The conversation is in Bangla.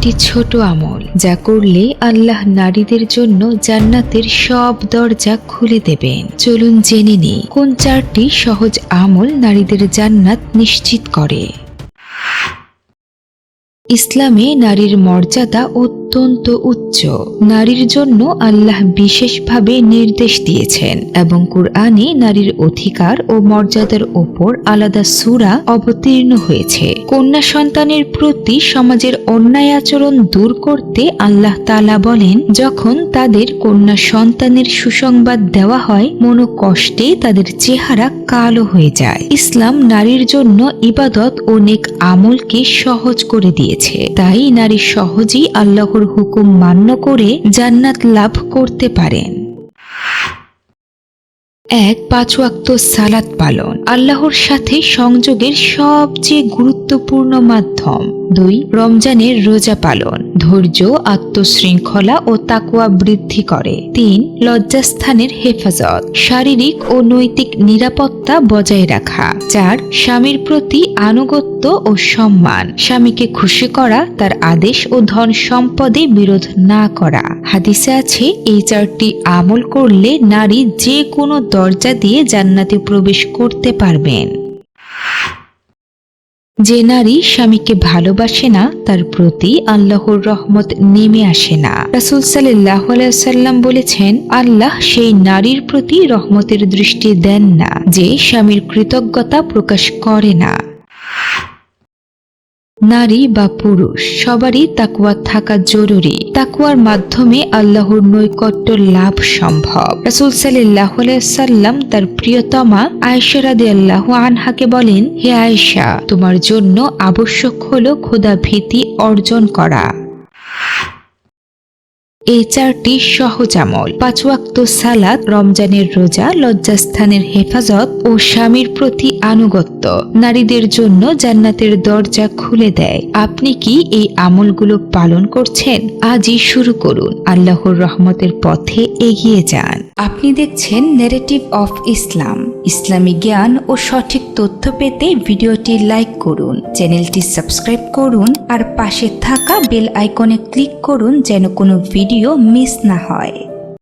চারটি ছোট আমল যা করলে আল্লাহ নারীদের জন্য জান্নাতের সব দরজা খুলে দেবেন। চলুন জেনে নিই কোন চারটি সহজ আমল নারীদের জান্নাত নিশ্চিত করে। ইসলামে নারীর মর্যাদা অত্যন্ত উচ্চ। নারীর জন্য আল্লাহ বিশেষভাবে নির্দেশ দিয়েছেন এবং কুরআনে নারীর অধিকার ও মর্যাদার ওপর আলাদা সূরা অবতীর্ণ হয়েছে। কন্যা সন্তানের প্রতি সমাজের অন্যায় আচরণ দূর করতে আল্লাহ তাআলা বলেন, যখন তাদের কন্যা সন্তানের সুসংবাদ দেওয়া হয়, মনোকষ্টে তাদের চেহারা কালো হয়ে যায়। ইসলাম নারীর জন্য ইবাদত ও নেক আমলকে সহজ করে দিয়েছে। তাই নারী সহজেই আল্লাহর হুকুম মান্য করে জান্নাত লাভ করতে পারেন। ১. ৫ ওয়াক্ত সালাত পালন আল্লাহর সাথে সংযোগের সবচেয়ে গুরুত্বপূর্ণ মাধ্যম। ২. রমজানের রোজা পালন ধৈর্য, আত্মশৃঙ্খলা ও তাকওয়া বৃদ্ধি করে। ৩. লজ্জাস্থানের হেফাজত শারীরিক ও নৈতিক নিরাপত্তা বজায় রাখা। ৪. স্বামীর প্রতি আনুগত্য ও সম্মান স্বামীকে খুশি করা, তার আদেশ ও ধন সম্পদে বিরোধ না করা। হাদিসে আছে, এই চারটি আমল করলে নারী যে কোনো দরজা দিয়ে জান্নাতে প্রবেশ করতে পারবেন। যে নারী স্বামীকে ভালোবাসে না, তার প্রতি আল্লাহর রহমত নেমে আসে না। রাসূল সাল্লাল্লাহু আলাইহি ওয়াসাল্লাম বলেছেন, আল্লাহ সেই নারীর প্রতি রহমতের দৃষ্টি দেন না যে স্বামীর কৃতজ্ঞতা প্রকাশ করে না। নারী বা পুরুষ সবারই তাকওয়া থাকা জরুরি। তাকওয়ার মাধ্যমে আল্লাহর নৈকট্য লাভ সম্ভব। রাসূল সাল্লাল্লাহু আলাইহি ওয়াসাল্লাম তার প্রিয়তমা আয়েশা রাদিয়াল্লাহু আনহাকে বলেন, হে আয়েশা, তোমার জন্য আবশ্যক হলো খোদা ভীতি অর্জন করা। এই চারটি সহজ আমল ৫ ওয়াক্ত সালাত, রমজানের রোজা, লজ্জাস্থানের হেফাজত ও স্বামীর প্রতি আনুগত্য নারীদের জন্য জান্নাতের দরজা খুলে দেয়। আপনি কি এই আমলগুলো পালন করছেন? আজই শুরু করুন, আল্লাহর রহমতের পথে এগিয়ে যান। আপনি দেখছেন ন্যারেটিভ অফ ইসলাম। ইসলামী জ্ঞান ও সঠিক তথ্য পেতে ভিডিওটি লাইক করুন, চ্যানেলটি সাবস্ক্রাইব করুন আর পাশে থাকা বেল আইকনে ক্লিক করুন যেন কোনো ভিডিও মিস না হয়।